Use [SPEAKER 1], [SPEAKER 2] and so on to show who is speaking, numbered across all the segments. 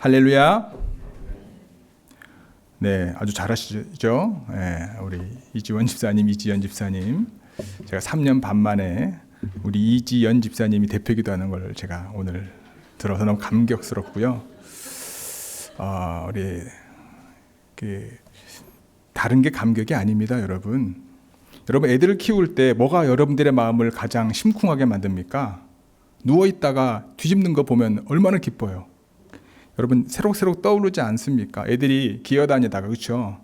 [SPEAKER 1] 할렐루야. 네, 아주 잘하시죠? 네, 우리 이지원 집사님, 이지연 집사님. 제가 3년 반 만에 우리 이지연 집사님이 대표기도 하는 걸 제가 오늘 들어서 너무 감격스럽고요. 우리 다른 게 감격이 아닙니다, 여러분. 여러분, 애들을 키울 때 뭐가 여러분들의 마음을 가장 심쿵하게 만듭니까? 누워 있다가 뒤집는 거 보면 얼마나 기뻐요. 여러분, 새록새록 떠오르지 않습니까? 애들이 기어다니다가, 그렇죠?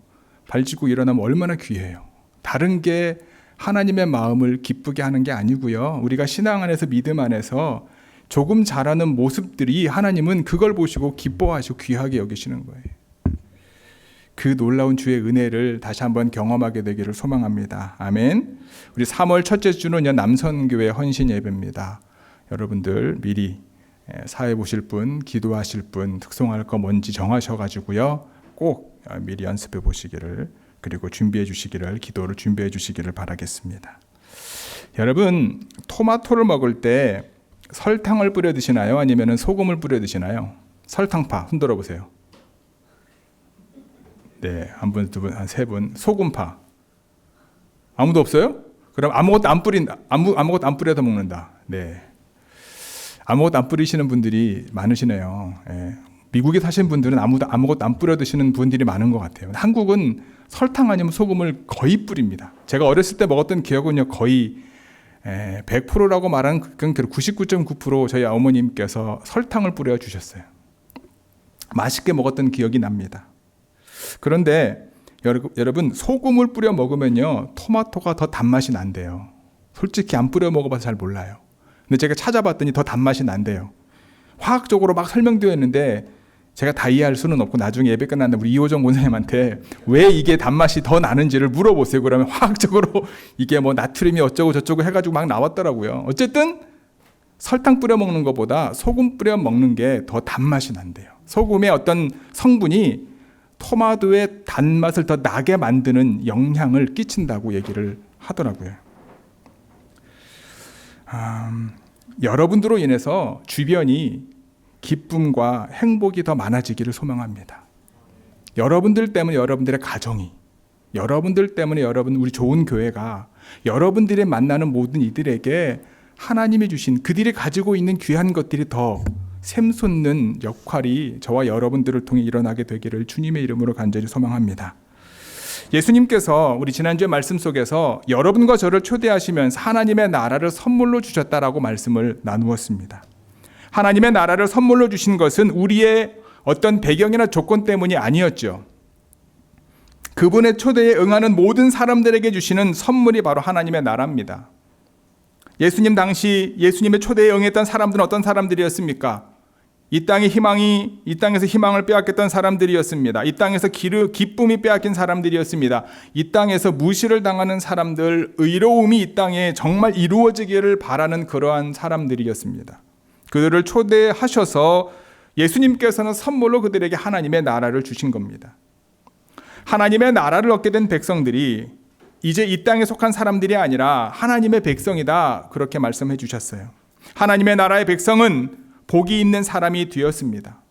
[SPEAKER 1] 발짚고 일어나면 얼마나 귀해요. 다른 게 하나님의 마음을 기쁘게 하는 게 아니고요. 우리가 신앙 안에서, 믿음 안에서 조금 자라는 모습들이 하나님은 그걸 보시고 기뻐하시고 귀하게 여기시는 거예요. 그 놀라운 주의 은혜를 다시 한번 경험하게 되기를 소망합니다. 아멘. 우리 3월 첫째 주는요, 남선교회 헌신 예배입니다. 여러분들 미리 사회 보실 분, 기도하실 분, 특송할 거 뭔지 정하셔가지고요, 꼭 미리 연습해 보시기를, 그리고 준비해 주시기를, 기도를 준비해 주시기를 바라겠습니다. 여러분, 토마토를 먹을 때 설탕을 뿌려 드시나요? 아니면 소금을 뿌려 드시나요? 설탕파 흔들어 보세요. 네, 한 분, 두 분, 한 세 분. 소금파 아무도 없어요? 그럼 아무것도 안 뿌린다. 아무것도 안 뿌려서 먹는다. 네, 아무것도 안 뿌리시는 분들이 많으시네요. 예. 미국에 사시는 분들은 아무것도 안 뿌려 드시는 분들이 많은 것 같아요. 한국은 설탕 아니면 소금을 거의 뿌립니다. 제가 어렸을 때 먹었던 기억은요, 거의 100%라고 말하는 99.9% 저희 어머님께서 설탕을 뿌려 주셨어요. 맛있게 먹었던 기억이 납니다. 그런데 여러분, 소금을 뿌려 먹으면요, 토마토가 더 단맛이 난대요. 솔직히 안 뿌려 먹어봐서 잘 몰라요. 근데 제가 찾아봤더니 더 단맛이 난대요. 화학적으로 막 설명되어 있는데 제가 다 이해할 수는 없고, 나중에 예배 끝났는데 우리 이호정 권사님한테 왜 이게 단맛이 더 나는지를 물어보세요. 그러면 화학적으로 이게 뭐 나트륨이 어쩌고 저쩌고 해가지고 막 나왔더라고요. 어쨌든 설탕 뿌려 먹는 것보다 소금 뿌려 먹는 게 더 단맛이 난대요. 소금의 어떤 성분이 토마토의 단맛을 더 나게 만드는 영향을 끼친다고 얘기를 하더라고요. 여러분들로 인해서 주변이 기쁨과 행복이 더 많아지기를 소망합니다. 여러분들 때문에 여러분들의 가정이, 여러분들 때문에 우리 좋은 교회가, 여러분들이 만나는 모든 이들에게 하나님이 주신 그들이 가지고 있는 귀한 것들이 더 샘솟는 역할이 저와 여러분들을 통해 일어나게 되기를 주님의 이름으로 간절히 소망합니다. 예수님께서 우리 지난주의 말씀 속에서 여러분과 저를 초대하시면서 하나님의 나라를 선물로 주셨다라고 말씀을 나누었습니다. 하나님의 나라를 선물로 주신 것은 우리의 어떤 배경이나 조건 때문이 아니었죠. 그분의 초대에 응하는 모든 사람들에게 주시는 선물이 바로 하나님의 나라입니다. 예수님 당시 예수님의 초대에 응했던 사람들은 어떤 사람들이었습니까? 이 땅에서 희망을 빼앗겼던 사람들이었습니다. 이 땅에서 기쁨이 빼앗긴 사람들이었습니다. 이 땅에서 무시를 당하는 사람들, 의로움이 이 땅에 정말 이루어지기를 바라는 그러한 사람들이었습니다. 그들을 초대하셔서 예수님께서는 선물로 그들에게 하나님의 나라를 주신 겁니다. 하나님의 나라를 얻게 된 백성들이 이제 이 땅에 속한 사람들이 아니라 하나님의 백성이다, 그렇게 말씀해 주셨어요. 하나님의 나라의 백성은 복이 있는 사람이 되었습니다.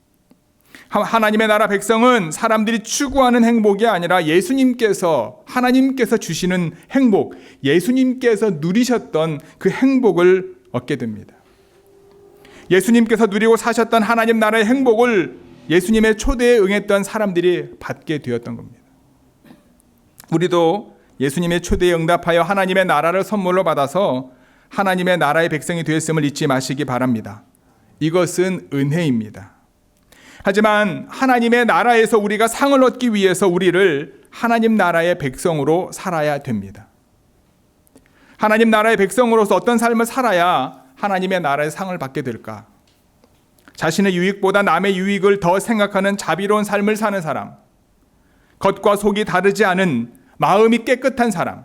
[SPEAKER 1] 하나님의 나라 백성은 사람들이 추구하는 행복이 아니라 하나님께서 주시는 행복, 예수님께서 누리셨던 그 행복을 얻게 됩니다. 예수님께서 누리고 사셨던 하나님 나라의 행복을 예수님의 초대에 응했던 사람들이 받게 되었던 겁니다. 우리도 예수님의 초대에 응답하여 하나님의 나라를 선물로 받아서 하나님의 나라의 백성이 되었음을 잊지 마시기 바랍니다. 이것은 은혜입니다. 하지만 하나님의 나라에서 우리가 상을 얻기 위해서 우리를 하나님 나라의 백성으로 살아야 됩니다. 하나님 나라의 백성으로서 어떤 삶을 살아야 하나님의 나라의 상을 받게 될까? 자신의 유익보다 남의 유익을 더 생각하는 자비로운 삶을 사는 사람, 겉과 속이 다르지 않은 마음이 깨끗한 사람,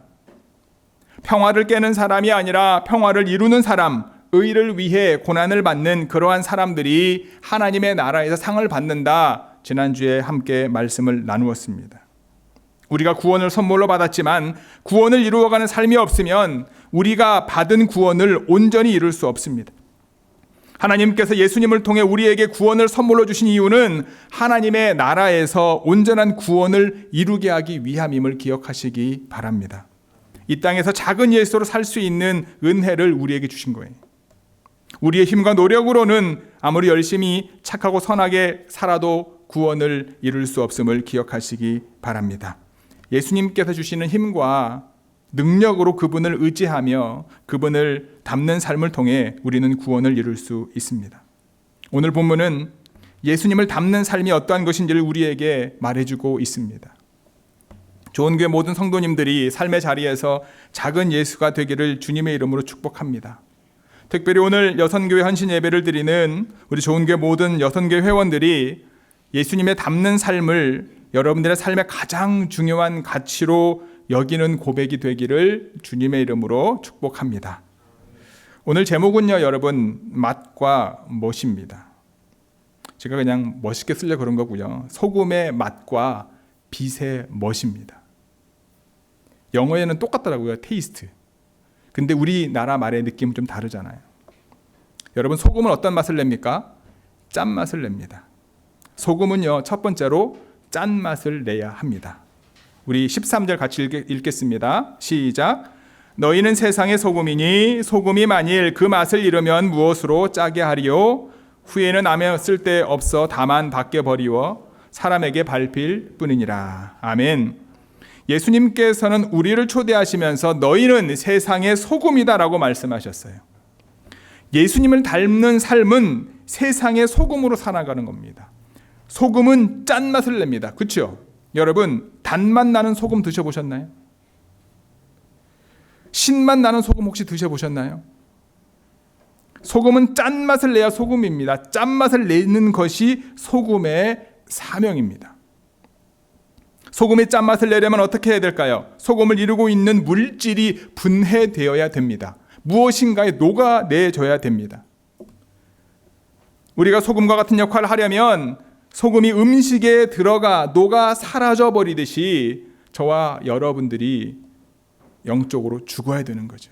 [SPEAKER 1] 평화를 깨는 사람이 아니라 평화를 이루는 사람, 의를 위해 고난을 받는 그러한 사람들이 하나님의 나라에서 상을 받는다, 지난주에 함께 말씀을 나누었습니다. 우리가 구원을 선물로 받았지만 구원을 이루어가는 삶이 없으면 우리가 받은 구원을 온전히 이룰 수 없습니다. 하나님께서 예수님을 통해 우리에게 구원을 선물로 주신 이유는 하나님의 나라에서 온전한 구원을 이루게 하기 위함임을 기억하시기 바랍니다. 이 땅에서 작은 예수로 살 수 있는 은혜를 우리에게 주신 거예요. 우리의 힘과 노력으로는 아무리 열심히 착하고 선하게 살아도 구원을 이룰 수 없음을 기억하시기 바랍니다. 예수님께서 주시는 힘과 능력으로 그분을 의지하며 그분을 닮는 삶을 통해 우리는 구원을 이룰 수 있습니다. 오늘 본문은 예수님을 닮는 삶이 어떠한 것인지를 우리에게 말해주고 있습니다. 좋은교회 모든 성도님들이 삶의 자리에서 작은 예수가 되기를 주님의 이름으로 축복합니다. 특별히 오늘 여선교회 헌신 예배를 드리는 우리 좋은교회 모든 여선교회 회원들이 예수님의 닮는 삶을 여러분들의 삶의 가장 중요한 가치로 여기는 고백이 되기를 주님의 이름으로 축복합니다. 오늘 제목은요, 여러분, 맛과 멋입니다. 제가 그냥 멋있게 쓰려고 그런 거고요. 소금의 맛과 빛의 멋입니다. 영어에는 똑같더라고요, 테이스트. 근데 우리나라 말의 느낌은 좀 다르잖아요. 여러분, 소금은 어떤 맛을 냅니까? 짠맛을 냅니다. 소금은요, 첫 번째로 짠맛을 내야 합니다. 우리 13절 같이 읽겠습니다. 시작. 너희는 세상의 소금이니 소금이 만일 그 맛을 잃으면 무엇으로 짜게 하리요? 후에는 아무 쓸데 없어 다만 밖에 버리워 사람에게 밟힐 뿐이니라. 아멘. 예수님께서는 우리를 초대하시면서 너희는 세상의 소금이다라고 말씀하셨어요. 예수님을 닮는 삶은 세상의 소금으로 살아가는 겁니다. 소금은 짠맛을 냅니다. 그렇죠? 여러분, 단맛 나는 소금 드셔보셨나요? 신맛 나는 소금 혹시 드셔보셨나요? 소금은 짠맛을 내야 소금입니다. 짠맛을 내는 것이 소금의 사명입니다. 소금의 짠맛을 내려면 어떻게 해야 될까요? 소금을 이루고 있는 물질이 분해되어야 됩니다. 무엇인가에 녹아내줘야 됩니다. 우리가 소금과 같은 역할을 하려면 소금이 음식에 들어가 녹아 사라져버리듯이 저와 여러분들이 영적으로 죽어야 되는 거죠.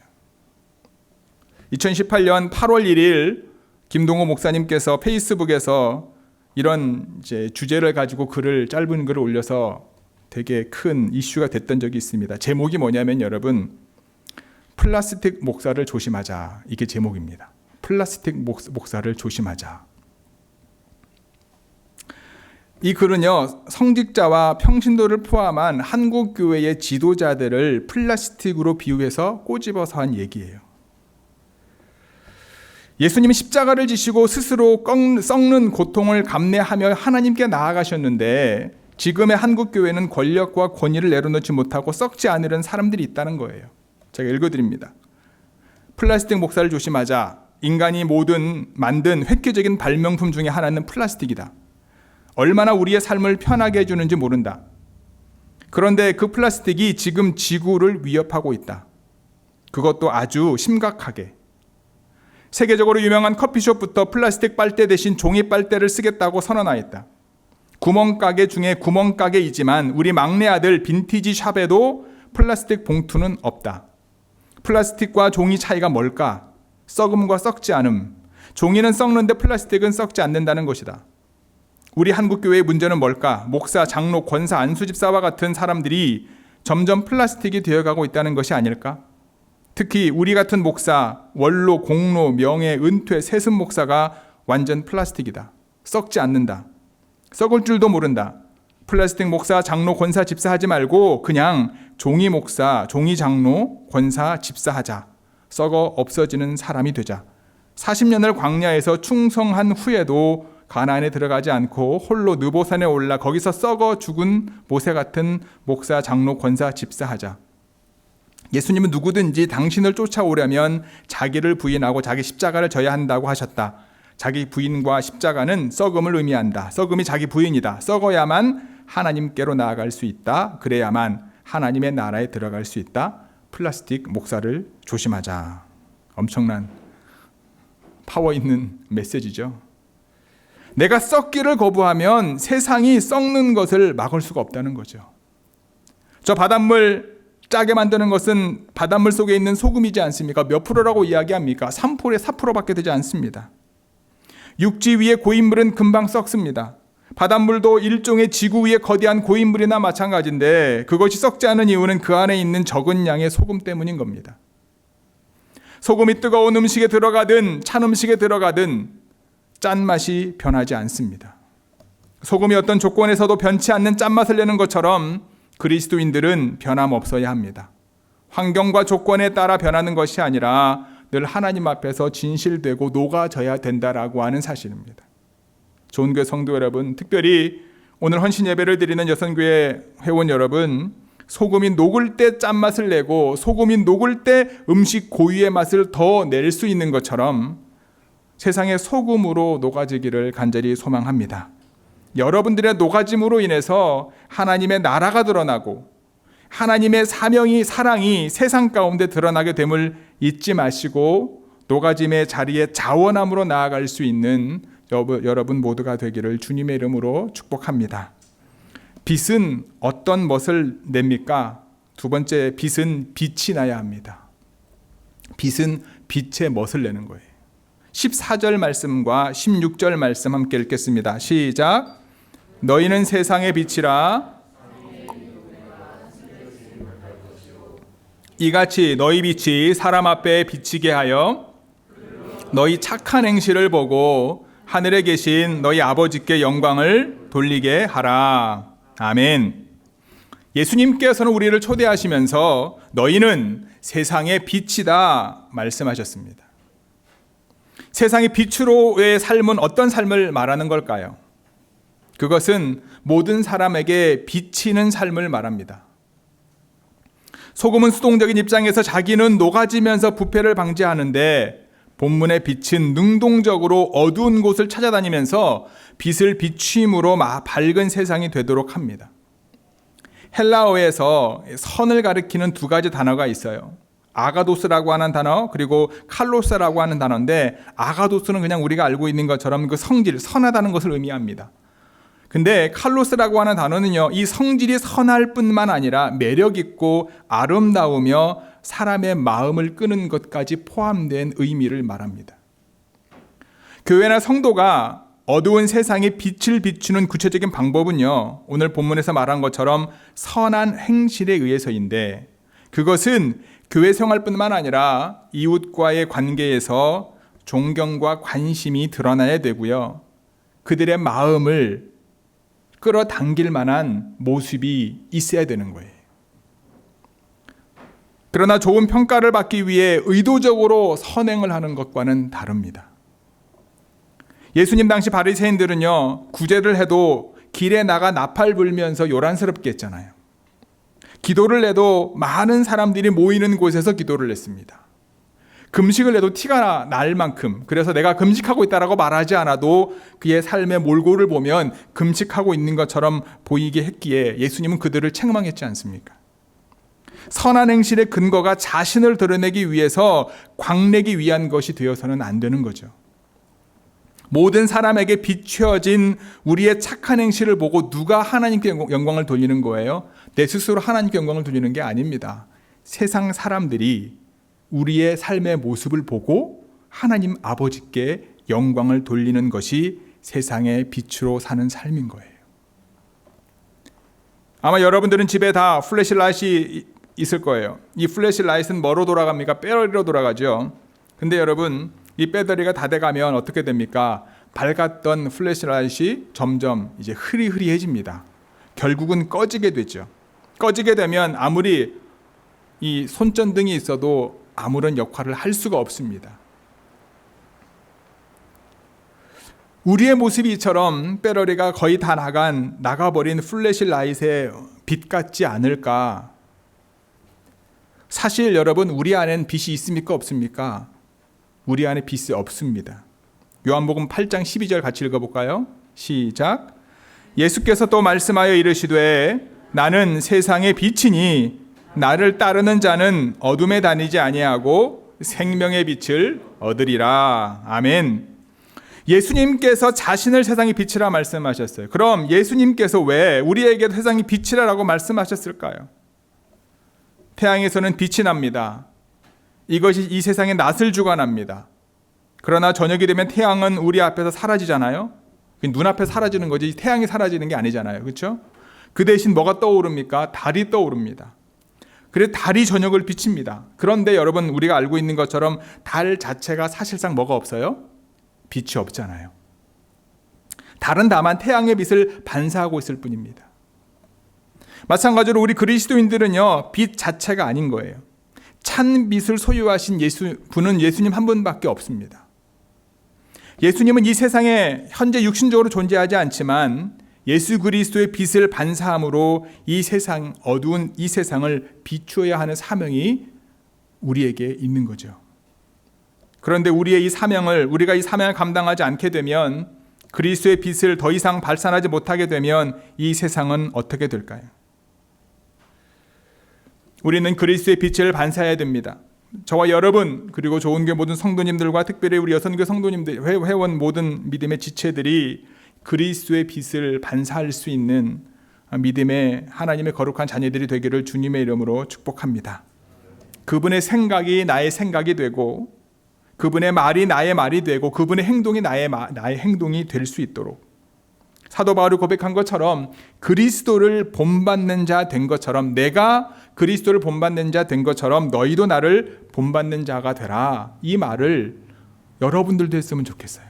[SPEAKER 1] 2018년 8월 1일 김동호 목사님께서 페이스북에서 이런 주제를 가지고 짧은 글을 올려서 되게 큰 이슈가 됐던 적이 있습니다. 제목이 뭐냐면 여러분, 플라스틱 목사를 조심하자. 이게 제목입니다. 플라스틱 목사를 조심하자. 이 글은요, 성직자와 평신도를 포함한 한국 교회의 지도자들을 플라스틱으로 비유해서 꼬집어서 한 얘기예요. 예수님이 십자가를 지시고 스스로 썩는 고통을 감내하며 하나님께 나아가셨는데 지금의 한국 교회는 권력과 권위를 내려놓지 못하고 썩지 않으려는 사람들이 있다는 거예요. 제가 읽어드립니다. 플라스틱 목사를 조심하자. 인간이 만든 획기적인 발명품 중에 하나는 플라스틱이다. 얼마나 우리의 삶을 편하게 해주는지 모른다. 그런데 그 플라스틱이 지금 지구를 위협하고 있다. 그것도 아주 심각하게. 세계적으로 유명한 커피숍부터 플라스틱 빨대 대신 종이 빨대를 쓰겠다고 선언하였다. 구멍가게 중에 구멍가게이지만 우리 막내 아들 빈티지 샵에도 플라스틱 봉투는 없다. 플라스틱과 종이 차이가 뭘까? 썩음과 썩지 않음. 종이는 썩는데 플라스틱은 썩지 않는다는 것이다. 우리 한국교회의 문제는 뭘까? 목사, 장로, 권사, 안수집사와 같은 사람들이 점점 플라스틱이 되어가고 있다는 것이 아닐까? 특히 우리 같은 목사, 원로, 공로, 명예, 은퇴, 세습 목사가 완전 플라스틱이다. 썩지 않는다. 썩을 줄도 모른다. 플라스틱 목사, 장로, 권사, 집사 하지 말고 그냥 종이 목사, 종이 장로, 권사, 집사 하자. 썩어 없어지는 사람이 되자. 40년을 광야에서 충성한 후에도 가나안에 들어가지 않고 홀로 느보산에 올라 거기서 썩어 죽은 모세 같은 목사, 장로, 권사, 집사 하자. 예수님은 누구든지 당신을 쫓아오려면 자기를 부인하고 자기 십자가를 져야 한다고 하셨다. 자기 부인과 십자가는 썩음을 의미한다. 썩음이 자기 부인이다. 썩어야만 하나님께로 나아갈 수 있다. 그래야만 하나님의 나라에 들어갈 수 있다. 플라스틱 목사를 조심하자. 엄청난 파워 있는 메시지죠. 내가 썩기를 거부하면 세상이 썩는 것을 막을 수가 없다는 거죠. 저 바닷물 짜게 만드는 것은 바닷물 속에 있는 소금이지 않습니까? 몇 프로라고 이야기합니까? 3%에 4%밖에 되지 않습니다. 육지 위의 고인물은 금방 썩습니다. 바닷물도 일종의 지구 위의 거대한 고인물이나 마찬가지인데 그것이 썩지 않은 이유는 그 안에 있는 적은 양의 소금 때문인 겁니다. 소금이 뜨거운 음식에 들어가든 찬 음식에 들어가든 짠맛이 변하지 않습니다. 소금이 어떤 조건에서도 변치 않는 짠맛을 내는 것처럼 그리스도인들은 변함없어야 합니다. 환경과 조건에 따라 변하는 것이 아니라 늘 하나님 앞에서 진실되고 녹아져야 된다라고 하는 사실입니다. 좋은 교회 성도 여러분, 특별히 오늘 헌신 예배를 드리는 여선교회 회원 여러분, 소금이 녹을 때 짠맛을 내고 소금이 녹을 때 음식 고유의 맛을 더 낼 수 있는 것처럼 세상의 소금으로 녹아지기를 간절히 소망합니다. 여러분들의 녹아짐으로 인해서 하나님의 나라가 드러나고 하나님의 사랑이 세상 가운데 드러나게 됨을 잊지 마시고 녹아짐의 자리에 자원함으로 나아갈 수 있는 여러분 모두가 되기를 주님의 이름으로 축복합니다. 빛은 어떤 멋을 냅니까? 두 번째, 빛은 빛이 나야 합니다. 빛은 빛의 멋을 내는 거예요. 14절 말씀과 16절 말씀 함께 읽겠습니다. 시작. 너희는 세상의 빛이라. 이같이 너희 빛이 사람 앞에 비치게 하여 너희 착한 행실을 보고 하늘에 계신 너희 아버지께 영광을 돌리게 하라. 아멘. 예수님께서는 우리를 초대하시면서 너희는 세상의 빛이다 말씀하셨습니다. 세상의 빛으로의 삶은 어떤 삶을 말하는 걸까요? 그것은 모든 사람에게 비치는 삶을 말합니다. 소금은 수동적인 입장에서 자기는 녹아지면서 부패를 방지하는데 본문의 빛은 능동적으로 어두운 곳을 찾아다니면서 빛을 비추임으로 밝은 세상이 되도록 합니다. 헬라어에서 선을 가리키는 두 가지 단어가 있어요. 아가도스라고 하는 단어, 그리고 칼로스라고 하는 단어인데 아가도스는 그냥 우리가 알고 있는 것처럼 그 성질, 선하다는 것을 의미합니다. 근데 칼로스라고 하는 단어는요, 이 성질이 선할 뿐만 아니라 매력 있고 아름다우며 사람의 마음을 끄는 것까지 포함된 의미를 말합니다. 교회나 성도가 어두운 세상에 빛을 비추는 구체적인 방법은요, 오늘 본문에서 말한 것처럼 선한 행실에 의해서인데 그것은 교회 생활뿐만 아니라 이웃과의 관계에서 존경과 관심이 드러나야 되고요, 그들의 마음을 끌어당길 만한 모습이 있어야 되는 거예요. 그러나 좋은 평가를 받기 위해 의도적으로 선행을 하는 것과는 다릅니다. 예수님 당시 바리새인들은요, 구제를 해도 길에 나가 나팔 불면서 요란스럽게 했잖아요. 기도를 해도 많은 사람들이 모이는 곳에서 기도를 했습니다. 금식을 해도 티가 날 만큼, 그래서 내가 금식하고 있다라고 말하지 않아도 그의 삶의 몰골을 보면 금식하고 있는 것처럼 보이게 했기에 예수님은 그들을 책망했지 않습니까? 선한 행실의 근거가 자신을 드러내기 위해서 광내기 위한 것이 되어서는 안 되는 거죠. 모든 사람에게 비추어진 우리의 착한 행실을 보고 누가 하나님께 영광을 돌리는 거예요? 내 스스로 하나님께 영광을 돌리는 게 아닙니다. 세상 사람들이 우리의 삶의 모습을 보고 하나님 아버지께 영광을 돌리는 것이 세상의 빛으로 사는 삶인 거예요. 아마 여러분들은 집에 다 플래시라이트이 있을 거예요. 이 플래시라이트는 뭐로 돌아갑니까? 배터리로 돌아가죠. 근데 여러분, 이 배터리가 다 돼가면 어떻게 됩니까? 밝았던 플래시라이트이 점점 이제 흐리흐리해집니다. 결국은 꺼지게 되죠. 꺼지게 되면 아무리 이 손전등이 있어도 아무런 역할을 할 수가 없습니다. 우리의 모습이 이처럼 배터리가 거의 다 나가버린 플래시라이트의 빛 같지 않을까? 사실 여러분, 우리 안에는 빛이 있습니까? 없습니까? 우리 안에 빛이 없습니다. 요한복음 8장 12절 같이 읽어볼까요? 시작. 예수께서 또 말씀하여 이르시되 나는 세상의 빛이니 나를 따르는 자는 어둠에 다니지 아니하고 생명의 빛을 얻으리라. 아멘. 예수님께서 자신을 세상의 빛이라 말씀하셨어요. 그럼 예수님께서 왜 우리에게 세상의 빛이라고 말씀하셨을까요? 태양에서는 빛이 납니다. 이것이 이 세상에 낯을 주관합니다. 그러나 저녁이 되면 태양은 우리 앞에서 사라지잖아요. 눈앞에 사라지는 거지 태양이 사라지는 게 아니잖아요. 그렇죠? 그 대신 뭐가 떠오릅니까? 달이 떠오릅니다. 그래서 달이 저녁을 비칩니다. 그런데 여러분 우리가 알고 있는 것처럼 달 자체가 사실상 뭐가 없어요? 빛이 없잖아요. 달은 다만 태양의 빛을 반사하고 있을 뿐입니다. 마찬가지로 우리 그리스도인들은요, 빛 자체가 아닌 거예요. 찬 빛을 소유하신 분은 예수님 한 분밖에 없습니다. 예수님은 이 세상에 현재 육신적으로 존재하지 않지만 예수 그리스도의 빛을 반사함으로 이 세상, 어두운 이 세상을 비추어야 하는 사명이 우리에게 있는 거죠. 그런데 우리가 이 사명을 감당하지 않게 되면, 그리스도의 빛을 더 이상 발산하지 못하게 되면 이 세상은 어떻게 될까요? 우리는 그리스도의 빛을 반사해야 됩니다. 저와 여러분, 그리고 좋은교회 모든 성도님들과 특별히 우리 여선교회 성도님들, 회원 모든 믿음의 지체들이 그리스도의 빛을 반사할 수 있는 믿음의 하나님의 거룩한 자녀들이 되기를 주님의 이름으로 축복합니다. 그분의 생각이 나의 생각이 되고, 그분의 말이 나의 말이 되고, 그분의 행동이 나의 행동이 될 수 있도록, 사도 바울이 고백한 것처럼 그리스도를 본받는 자 된 것처럼, 내가 그리스도를 본받는 자 된 것처럼 너희도 나를 본받는 자가 되라, 이 말을 여러분들도 했으면 좋겠어요.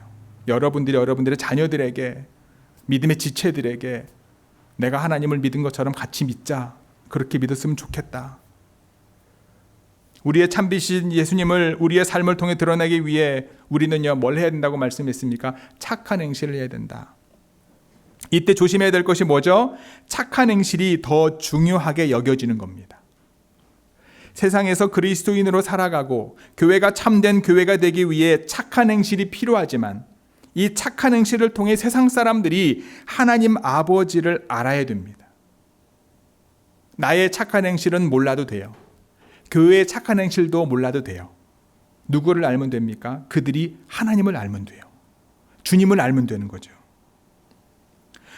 [SPEAKER 1] 여러분들이 여러분들의 자녀들에게, 믿음의 지체들에게 내가 하나님을 믿은 것처럼 같이 믿자, 그렇게 믿었으면 좋겠다. 우리의 참빛인 예수님을 우리의 삶을 통해 드러내기 위해 우리는요, 뭘 해야 된다고 말씀했습니까? 착한 행실을 해야 된다. 이때 조심해야 될 것이 뭐죠? 착한 행실이 더 중요하게 여겨지는 겁니다. 세상에서 그리스도인으로 살아가고 교회가 참된 교회가 되기 위해 착한 행실이 필요하지만, 이 착한 행실을 통해 세상 사람들이 하나님 아버지를 알아야 됩니다. 나의 착한 행실은 몰라도 돼요. 교회의 착한 행실도 몰라도 돼요. 누구를 알면 됩니까? 그들이 하나님을 알면 돼요. 주님을 알면 되는 거죠.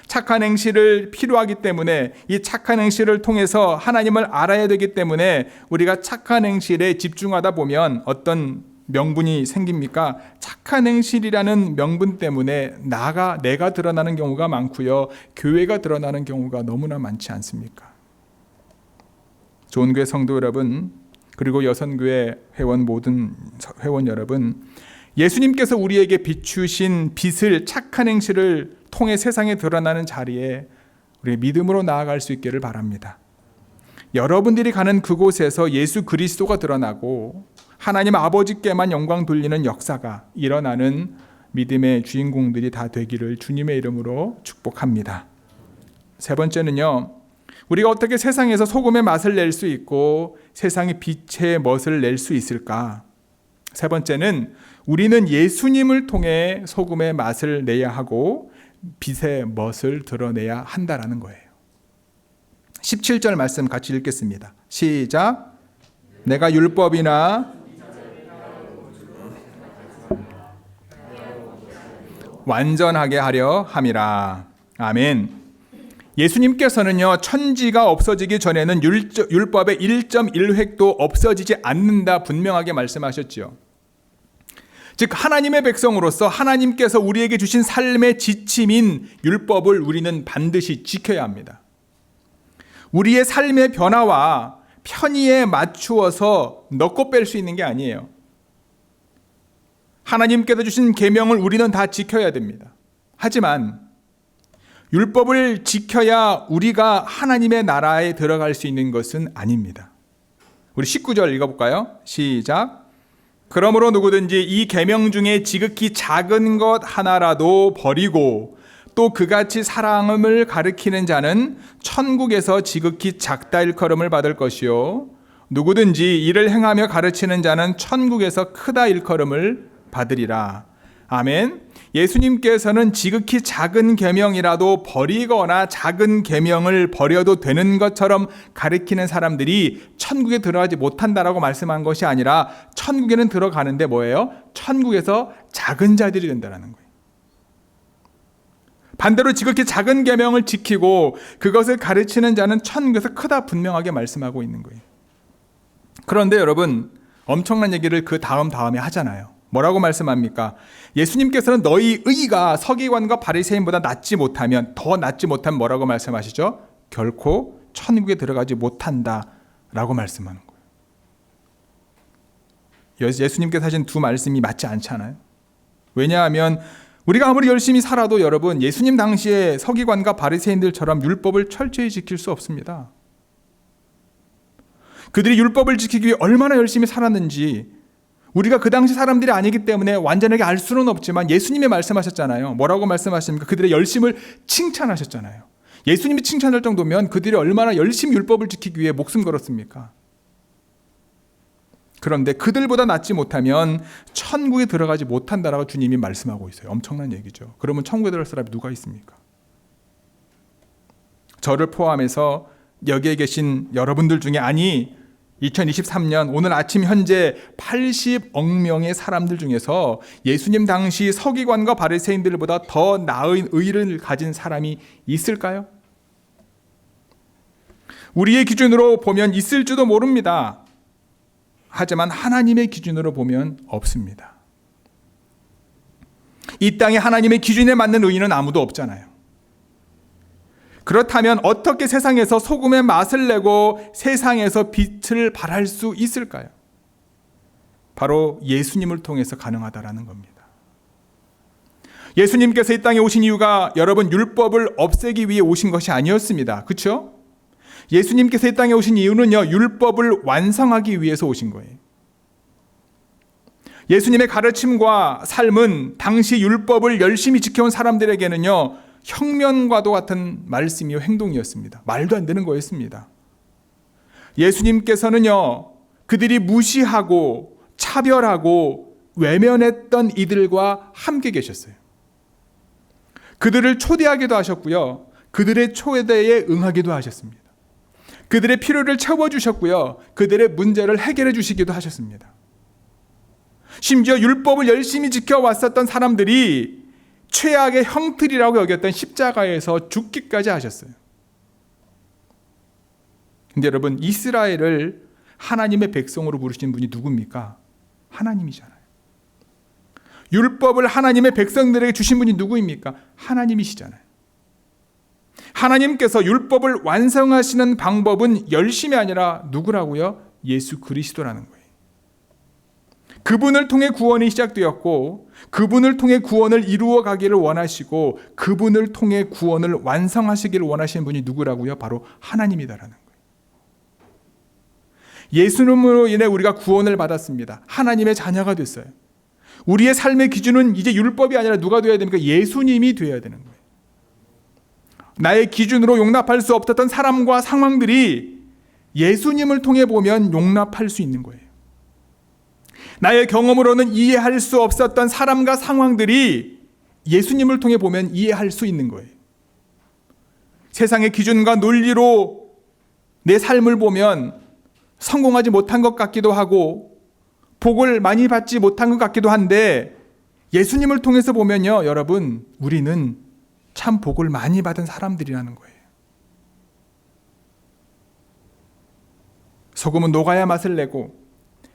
[SPEAKER 1] 착한 행실을 필요하기 때문에, 이 착한 행실을 통해서 하나님을 알아야 되기 때문에 우리가 착한 행실에 집중하다 보면 어떤 명분이 생깁니까? 착한 행실이라는 명분 때문에 내가 드러나는 경우가 많고요, 교회가 드러나는 경우가 너무나 많지 않습니까? 좋은 교회 성도 여러분, 그리고 여선교회 모든 회원 여러분, 예수님께서 우리에게 비추신 빛을, 착한 행실을 통해 세상에 드러나는 자리에 우리 믿음으로 나아갈 수 있기를 바랍니다. 여러분들이 가는 그곳에서 예수 그리스도가 드러나고 하나님 아버지께만 영광 돌리는 역사가 일어나는 믿음의 주인공들이 다 되기를 주님의 이름으로 축복합니다. 세 번째는요, 우리가 어떻게 세상에서 소금의 맛을 낼 수 있고 세상의 빛의 멋을 낼 수 있을까? 세 번째는 우리는 예수님을 통해 소금의 맛을 내야 하고 빛의 멋을 드러내야 한다라는 거예요. 17절 말씀 같이 읽겠습니다. 시작. 내가 율법이나 완전하게 하려 함이라. 아멘. 예수님께서는요, 천지가 없어지기 전에는 율법의 1.1획도 없어지지 않는다 분명하게 말씀하셨죠. 즉 하나님의 백성으로서 하나님께서 우리에게 주신 삶의 지침인 율법을 우리는 반드시 지켜야 합니다. 우리의 삶의 변화와 편의에 맞추어서 넣고 뺄 수 있는 게 아니에요. 하나님께서 주신 계명을 우리는 다 지켜야 됩니다. 하지만 율법을 지켜야 우리가 하나님의 나라에 들어갈 수 있는 것은 아닙니다. 우리 19절 읽어볼까요? 시작. 그러므로 누구든지 이 계명 중에 지극히 작은 것 하나라도 버리고 또 그같이 사랑을 가리키는 자는 천국에서 지극히 작다 일컬음을 받을 것이요, 누구든지 이를 행하며 가르치는 자는 천국에서 크다 일컬음을 받으리라. 아멘. 예수님께서는 지극히 작은 계명이라도 버리거나 작은 계명을 버려도 되는 것처럼 가르치는 사람들이 천국에 들어가지 못한다라고 말씀한 것이 아니라, 천국에는 들어가는데 뭐예요? 천국에서 작은 자들이 된다는 거예요. 반대로 지극히 작은 계명을 지키고 그것을 가르치는 자는 천국에서 크다 분명하게 말씀하고 있는 거예요. 그런데 여러분, 엄청난 얘기를 그 다음에 하잖아요. 뭐라고 말씀합니까? 예수님께서는 너희 의가 서기관과 바리새인보다 낫지 못하면, 더 낫지 못하면 뭐라고 말씀하시죠? 결코 천국에 들어가지 못한다라고 말씀하는 거예요. 예수님께서 하신 두 말씀이 맞지 않잖아요. 왜냐하면 우리가 아무리 열심히 살아도 여러분, 예수님 당시에 서기관과 바리새인들처럼 율법을 철저히 지킬 수 없습니다. 그들이 율법을 지키기 위해 얼마나 열심히 살았는지 우리가 그 당시 사람들이 아니기 때문에 완전하게 알 수는 없지만 예수님이 말씀하셨잖아요. 뭐라고 말씀하십니까? 그들의 열심을 칭찬하셨잖아요. 예수님이 칭찬할 정도면 그들이 얼마나 열심히 율법을 지키기 위해 목숨 걸었습니까? 그런데 그들보다 낫지 못하면 천국에 들어가지 못한다라고 주님이 말씀하고 있어요. 엄청난 얘기죠. 그러면 천국에 들어갈 사람이 누가 있습니까? 저를 포함해서 여기에 계신 여러분들 중에, 아니 2023년 오늘 아침 현재 80억 명의 사람들 중에서 예수님 당시 서기관과 바리새인들보다 더 나은 의를 가진 사람이 있을까요? 우리의 기준으로 보면 있을지도 모릅니다. 하지만 하나님의 기준으로 보면 없습니다. 이 땅에 하나님의 기준에 맞는 의인은 아무도 없잖아요. 그렇다면 어떻게 세상에서 소금의 맛을 내고 세상에서 빛을 발할 수 있을까요? 바로 예수님을 통해서 가능하다라는 겁니다. 예수님께서 이 땅에 오신 이유가 여러분 율법을 없애기 위해 오신 것이 아니었습니다. 그렇죠? 예수님께서 이 땅에 오신 이유는요, 율법을 완성하기 위해서 오신 거예요. 예수님의 가르침과 삶은 당시 율법을 열심히 지켜온 사람들에게는요, 혁명과도 같은 말씀이요 행동이었습니다. 말도 안 되는 거였습니다. 예수님께서는요, 그들이 무시하고 차별하고 외면했던 이들과 함께 계셨어요. 그들을 초대하기도 하셨고요, 그들의 초대에 응하기도 하셨습니다. 그들의 필요를 채워주셨고요, 그들의 문제를 해결해 주시기도 하셨습니다. 심지어 율법을 열심히 지켜왔었던 사람들이 최악의 형틀이라고 여겼던 십자가에서 죽기까지 하셨어요. 근데 여러분, 이스라엘을 하나님의 백성으로 부르신 분이 누굽니까? 하나님이잖아요. 율법을 하나님의 백성들에게 주신 분이 누구입니까? 하나님이시잖아요. 하나님께서 율법을 완성하시는 방법은 열심이 아니라 누구라고요? 예수 그리스도라는 거예요. 그분을 통해 구원이 시작되었고, 그분을 통해 구원을 이루어 가기를 원하시고, 그분을 통해 구원을 완성하시기를 원하시는 분이 누구라고요? 바로 하나님이다라는 거예요. 예수님으로 인해 우리가 구원을 받았습니다. 하나님의 자녀가 됐어요. 우리의 삶의 기준은 이제 율법이 아니라 누가 되어야 됩니까? 예수님이 되어야 되는 거예요. 나의 기준으로 용납할 수 없었던 사람과 상황들이 예수님을 통해 보면 용납할 수 있는 거예요. 나의 경험으로는 이해할 수 없었던 사람과 상황들이 예수님을 통해 보면 이해할 수 있는 거예요. 세상의 기준과 논리로 내 삶을 보면 성공하지 못한 것 같기도 하고 복을 많이 받지 못한 것 같기도 한데, 예수님을 통해서 보면요, 여러분, 우리는 참 복을 많이 받은 사람들이라는 거예요. 소금은 녹아야 맛을 내고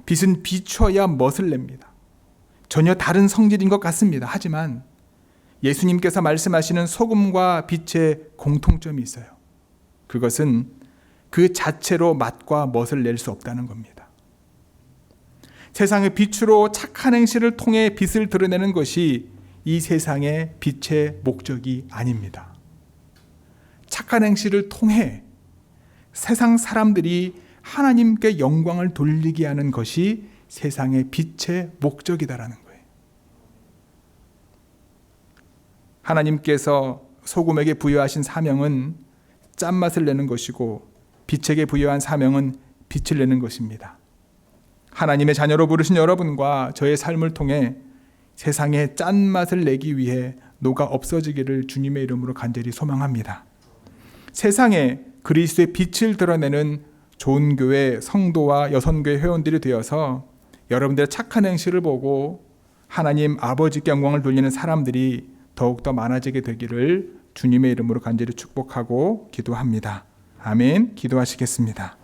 [SPEAKER 1] 빛은 비춰야 멋을 냅니다. 전혀 다른 성질인 것 같습니다. 하지만 예수님께서 말씀하시는 소금과 빛의 공통점이 있어요. 그것은 그 자체로 맛과 멋을 낼 수 없다는 겁니다. 세상의 빛으로 착한 행실을 통해 빛을 드러내는 것이 이 세상의 빛의 목적이 아닙니다. 착한 행실을 통해 세상 사람들이 하나님께 영광을 돌리게 하는 것이 세상의 빛의 목적이다라는 거예요. 하나님께서 소금에게 부여하신 사명은 짠맛을 내는 것이고, 빛에게 부여한 사명은 빛을 내는 것입니다. 하나님의 자녀로 부르신 여러분과 저의 삶을 통해 세상에 짠맛을 내기 위해 녹아 없어지기를 주님의 이름으로 간절히 소망합니다. 세상에 그리스도의 빛을 드러내는 좋은 교회 성도와 여선교회 회원들이 되어서 여러분들의 착한 행실을 보고 하나님 아버지께 영광을 돌리는 사람들이 더욱더 많아지게 되기를 주님의 이름으로 간절히 축복하고 기도합니다. 아멘. 기도하시겠습니다.